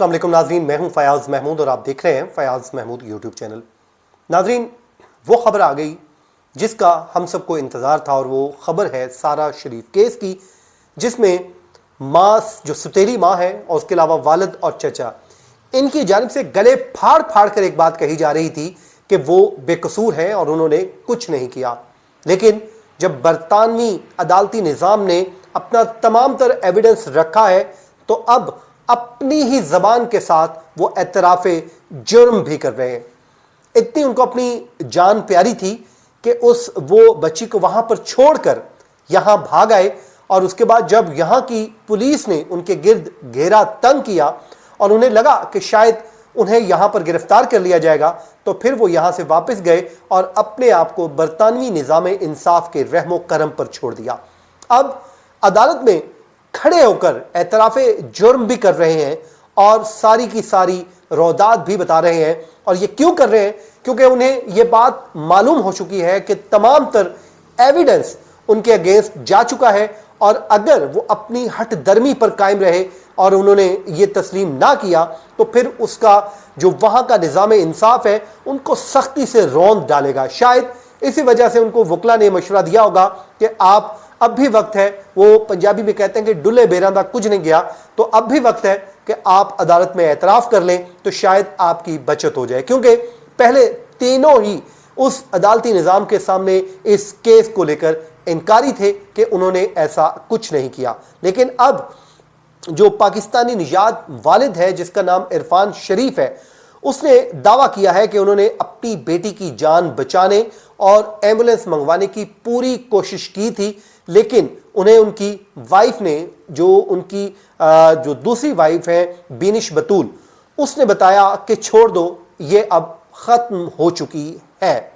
अस्सलाम वालेकुम नाजरीन, मैं हूं फयाज महमूद और आप देख रहे हैं फयाज महमूद यूट्यूब चैनल। नाजरीन, वो खबर आ गई जिसका हम सबको इंतज़ार था और वो खबर है सारा शरीफ केस की, जिसमें माँ जो सौतेली माँ है और उसके अलावा वालिद और चचा, इनकी जानिब से गले फाड़ फाड़ कर एक बात कही जा रही थी कि वो बेकसूर हैं और उन्होंने कुछ नहीं किया। लेकिन जब बरतानवी अदालती निज़ाम ने अपना तमाम तर एविडेंस रखा है तो अब अपनी ही ज़बान के साथ वो एतराफ़े जुर्म भी कर रहे हैं। इतनी उनको अपनी जान प्यारी थी कि वो बच्ची को वहाँ पर छोड़कर यहाँ भाग आए और उसके बाद जब यहाँ की पुलिस ने उनके गिर्द घेरा तंग किया और उन्हें लगा कि शायद उन्हें यहाँ पर गिरफ्तार कर लिया जाएगा, तो फिर वो यहाँ से वापस गए और अपने आप को बरतानवी निज़ाम इंसाफ के रहमो करम पर छोड़ दिया। अब अदालत में खड़े होकर एतराफ़े जुर्म भी कर रहे हैं और सारी की सारी रौदात भी बता रहे हैं। और ये क्यों कर रहे हैं? क्योंकि उन्हें ये बात मालूम हो चुकी है कि तमाम तर एविडेंस उनके अगेंस्ट जा चुका है और अगर वो अपनी हट दर्मी पर कायम रहे और उन्होंने ये तस्लीम ना किया तो फिर उसका जो वहाँ का निज़ाम इंसाफ है उनको सख्ती से रौंद डालेगा। शायद इसी वजह से उनको वकला ने मशवरा दिया होगा कि आप अब भी वक्त है, वो पंजाबी में कहते हैं कि डुले बेरां दा कुछ नहीं गया, तो अब भी वक्त है कि आप अदालत में एतराफ़ कर लें तो शायद आपकी बचत हो जाए। क्योंकि पहले तीनों ही उस अदालती निज़ाम के सामने इस केस को लेकर इनकारी थे कि उन्होंने ऐसा कुछ नहीं किया। लेकिन अब जो पाकिस्तानी निजात वालिद है जिसका नाम इरफान शरीफ है, उसने दावा किया है कि उन्होंने अपनी बेटी की जान बचाने और एम्बुलेंस मंगवाने की पूरी कोशिश की थी, लेकिन उन्हें उनकी वाइफ ने, जो उनकी जो दूसरी वाइफ है बिनिश बतूल, उसने बताया कि छोड़ दो, ये अब ख़त्म हो चुकी है।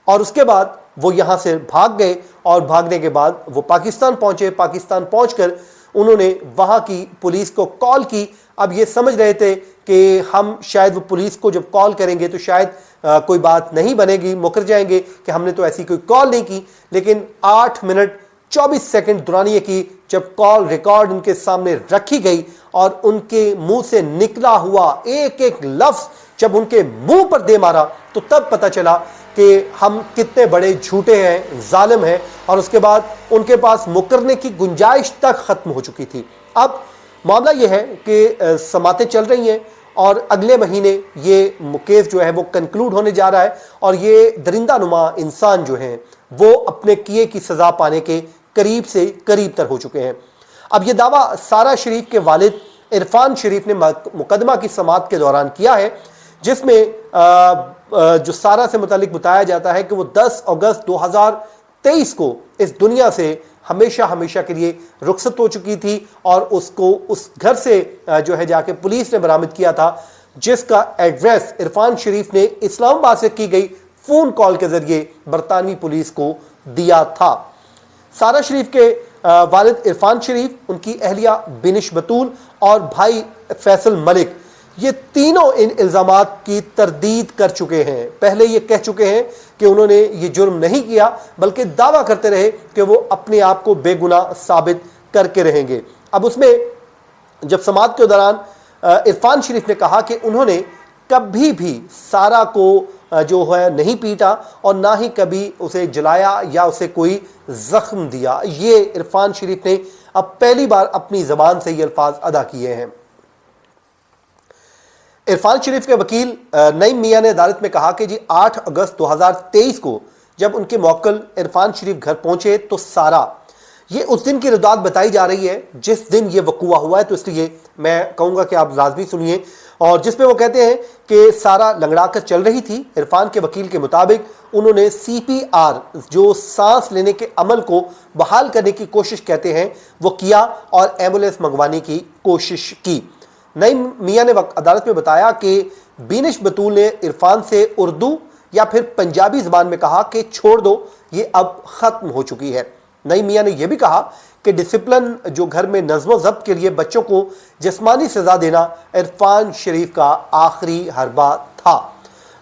और उसके बाद वो यहाँ से भाग गए और भागने के बाद वो पाकिस्तान पहुँचे। पाकिस्तान पहुँचकर उन्होंने वहाँ की पुलिस को कॉल की। अब ये समझ रहे थे कि हम शायद वो पुलिस को जब कॉल करेंगे तो शायद कोई बात नहीं बनेगी, मुकर जाएंगे कि हमने तो ऐसी कोई कॉल नहीं की। लेकिन 8 मिनट 24 सेकंड दुरानिये की जब कॉल रिकॉर्ड उनके सामने रखी गई और उनके मुंह से निकला हुआ एक एक लफ्ज़ जब उनके मुंह पर दे मारा तो तब पता चला कि हम कितने बड़े झूठे हैं, जालिम हैं। और उसके बाद उनके पास मुकरने की गुंजाइश तक ख़त्म हो चुकी थी। अब मामला ये है कि समातें चल रही हैं और अगले महीने ये केस जो है वो कंक्लूड होने जा रहा है और ये दरिंदा नुमा इंसान जो हैं वो अपने किए की सज़ा पाने के करीब से करीब तर हो चुके हैं। अब ये दावा सारा शरीफ के वालिद इरफान शरीफ ने मुकदमा की समात के दौरान किया है, जिसमें जो सारा से मुतालिक बताया जाता है कि वो 10 अगस्त 2023 को इस दुनिया से हमेशा हमेशा के लिए रुखसत हो चुकी थी और उसको उस घर से जो है जाके पुलिस ने बरामद किया था, जिसका एड्रेस इरफान शरीफ ने इस्लामाबाद से की गई फ़ोन कॉल के ज़रिए बरतानवी पुलिस को दिया था। सारा शरीफ के वालिद इरफान शरीफ, उनकी अहलिया बिनिश बतूल और भाई फैसल मलिक, ये तीनों इन इल्ज़ामात की तरदीद कर चुके हैं। पहले ये कह चुके हैं कि उन्होंने ये जुर्म नहीं किया, बल्कि दावा करते रहे कि वो अपने आप को बेगुनाह साबित करके रहेंगे। अब उसमें जब समात के दौरान इरफान शरीफ ने कहा कि उन्होंने कभी भी सारा को जो है नहीं पीटा और ना ही कभी उसे जलाया या उसे कोई ज़ख्म दिया। ये इरफान शरीफ ने अब पहली बार अपनी ज़बान से ये अल्फाज अदा किए हैं। इरफान शरीफ के वकील नईम मियाँ ने अदालत में कहा कि जी 8 अगस्त 2023 को जब उनके मौक्किल इरफान शरीफ घर पहुंचे तो सारा, ये उस दिन की रदात बताई जा रही है जिस दिन ये वक़ूआ हुआ है, तो इसलिए मैं कहूँगा कि आप लाज़मी सुनिए। और जिसमें वो कहते हैं कि सारा लंगड़ा कर चल रही थी। इरफान के वकील के मुताबिक उन्होंने CPR, जो सांस लेने के अमल को बहाल करने की कोशिश कहते हैं, वो किया और एम्बुलेंस मंगवाने की कोशिश की। नईम मियाँ ने अदालत में बताया कि बिनिश बतूल ने इरफान से उर्दू या फिर पंजाबी ज़बान में कहा कि छोड़ दो, ये अब ख़त्म हो चुकी है। नईम मियाँ ने यह भी कहा कि डिसिप्लिन, जो घर में नज़्म ज़ब्त के लिए बच्चों को जिस्मानी सज़ा देना इरफान शरीफ का आखिरी हरबा था।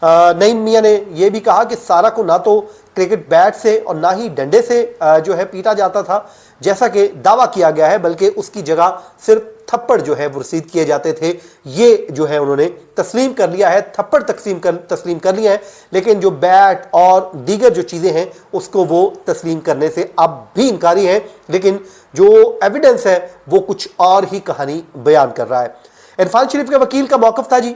नईम मियाँ ने यह भी कहा कि सारा को ना तो क्रिकेट बैट से और ना ही डंडे से जो है पीटा जाता था जैसा कि दावा किया गया है, बल्कि उसकी जगह सिर्फ थप्पड़ जो है वो रसीद किए जाते थे, ये जो है उन्होंने तस्लीम कर लिया है, थप्पड़ तस्लीम कर लिया है, लेकिन जो बैट और दीगर जो चीज़ें हैं उसको वो तस्लीम करने से अब भी इनकारी है। लेकिन जो एविडेंस है वो कुछ और ही कहानी बयान कर रहा है। इरफान शरीफ के वकील का मौक़िफ़ था जी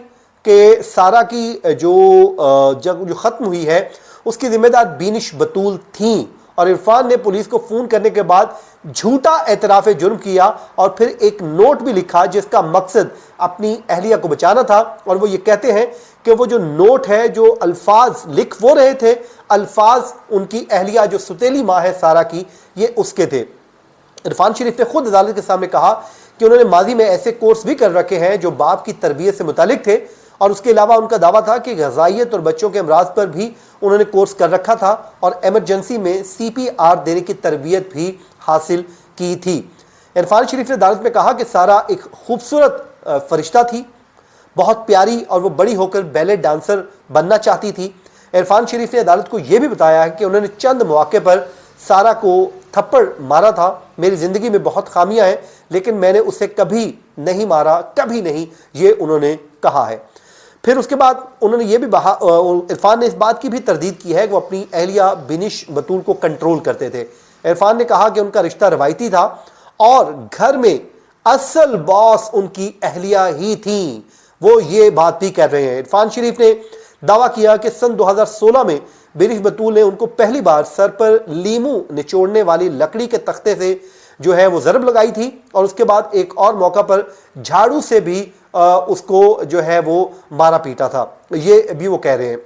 कि सारा की जो ख़त्म हुई है उसकी जिम्मेदार बीनिश बतूल थी, और इरफान ने पुलिस को फ़ोन करने के बाद झूठा एतराफ़ जुर्म किया और फिर एक नोट भी लिखा जिसका मकसद अपनी अहलिया को बचाना था। और वो ये कहते हैं कि वो जो नोट है, जो अल्फाज लिख वो रहे थे, अल्फाज उनकी अहलिया जो सुतेली माँ है सारा की, ये उसके थे। इरफान शरीफ ने खुद अदालत के सामने कहा कि उन्होंने माजी में ऐसे कोर्स भी कर रखे हैं जो बाप की तरबियत से मुतालिक थे, और उसके अलावा उनका दावा था कि ग़िज़ाइयत और बच्चों के अमराज पर भी उन्होंने कोर्स कर रखा था और एमरजेंसी में CPR देने की तरबियत भी हासिल की थी। इरफान शरीफ ने अदालत में कहा कि सारा एक खूबसूरत फरिश्ता थी, बहुत प्यारी, और वो बड़ी होकर बैले डांसर बनना चाहती थी। इरफान शरीफ ने अदालत को यह भी बताया है कि उन्होंने चंद मौके पर सारा को थप्पड़ मारा था। मेरी ज़िंदगी में बहुत खामियां हैं, लेकिन मैंने उसे कभी नहीं मारा, कभी नहीं, ये उन्होंने कहा है। फिर उसके बाद उन्होंने ये भी इरफान ने इस बात की भी तरदीद की है कि वो अपनी अहलिया बिनिश बतूल को कंट्रोल करते थे। इरफान ने कहा कि उनका रिश्ता रवायती था और घर में असल बॉस उनकी अहलिया ही थी। वो ये बात भी कर रहे हैं। इरफान शरीफ ने दावा किया कि सन 2016 में बिनिश बतूल ने उनको पहली बार सर पर लीमू निचोड़ने वाली लकड़ी के तख्ते से जो है वो ज़रब लगाई थी, और उसके बाद एक और मौका पर झाड़ू से भी उसको जो है वो मारा पीटा था, ये भी वो कह रहे हैं।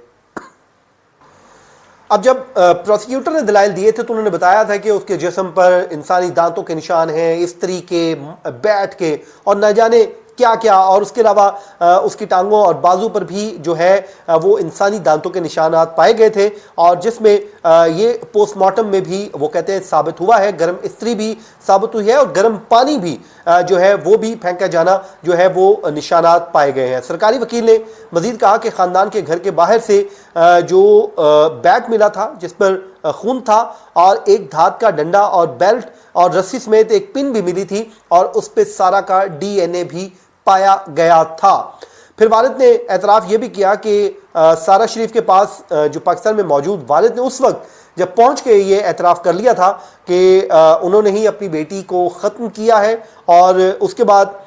अब जब प्रोसिक्यूटर ने दलाइल दिए थे तो उन्होंने बताया था कि उसके जिस्म पर इंसानी दांतों के निशान हैं, इस्त्री के, बैट के, और न जाने क्या क्या, और उसके अलावा उसकी टांगों और बाजू पर भी जो है वो इंसानी दांतों के निशानात पाए गए थे, और जिसमें ये पोस्टमार्टम में भी वो कहते हैं साबित हुआ है, गर्म इस्त्री भी साबित हुई है और गर्म पानी भी जो है वो भी फेंका जाना जो है वो निशानात पाए गए हैं। सरकारी वकील ने मजीद कहा कि ख़ानदान के घर के बाहर से जो बैग मिला था जिस पर खून था, और एक धात का डंडा और बेल्ट और रस्सी समेत एक पिन भी मिली थी, और उस पर सारा का DNA भी पाया गया था। फिर वालिद ने एतराफ़ ये भी किया कि सारा शरीफ के पास जो पाकिस्तान में मौजूद वालिद ने उस वक्त जब पहुंच के ये एतराफ़ कर लिया था कि उन्होंने ही अपनी बेटी को ख़त्म किया है, और उसके बाद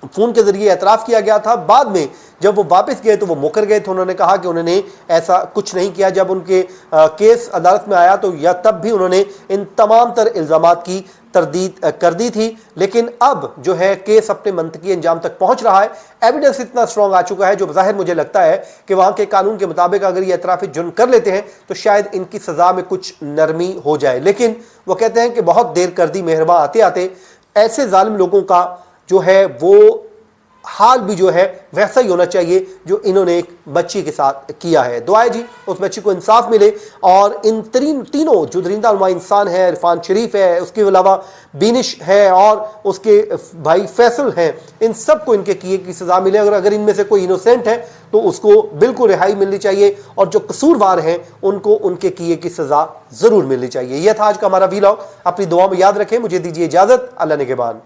फ़ोन के ज़रिए एतराफ़ किया गया था। बाद में जब वो वापस गए तो वो मुकर गए थे। उन्होंने कहा कि उन्होंने ऐसा कुछ नहीं किया। जब उनके केस अदालत में आया तो या तब भी उन्होंने इन तमाम तर इल्ज़ामात की तरदीद कर दी थी, लेकिन अब जो है केस अपने मंतकी अंजाम तक पहुंच रहा है। एविडेंस इतना स्ट्रॉन्ग आ चुका है जो ज़ाहिर मुझे लगता है कि वहाँ के कानून के मुताबिक अगर ये एतराफ़ी जुर्म कर लेते हैं तो शायद इनकी सज़ा में कुछ नरमी हो जाए। लेकिन वो कहते हैं कि बहुत देर कर दी मेहरबा आते आते, ऐसे जालिम लोगों का जो है वो हाल भी जो है वैसा ही होना चाहिए जो इन्होंने एक बच्ची के साथ किया है। दुआ है जी उस बच्ची को इंसाफ मिले, और इन तीनों जो दरिंदा नुमा इंसान है, इरफान शरीफ है, उसके अलावा बीनिश है और उसके भाई फैसल हैं, इन सब को इनके किए की सज़ा मिले। अगर इनमें से कोई इनोसेंट है तो उसको बिल्कुल रिहाई मिलनी चाहिए, और जो कसूरवार हैं उनको उनके किए की सज़ा ज़रूर मिलनी चाहिए। यह था आज का हमारा वीलॉग। अपनी दुआ में याद रखें। मुझे दीजिए इजाज़त। अल्लाह ने के बाद।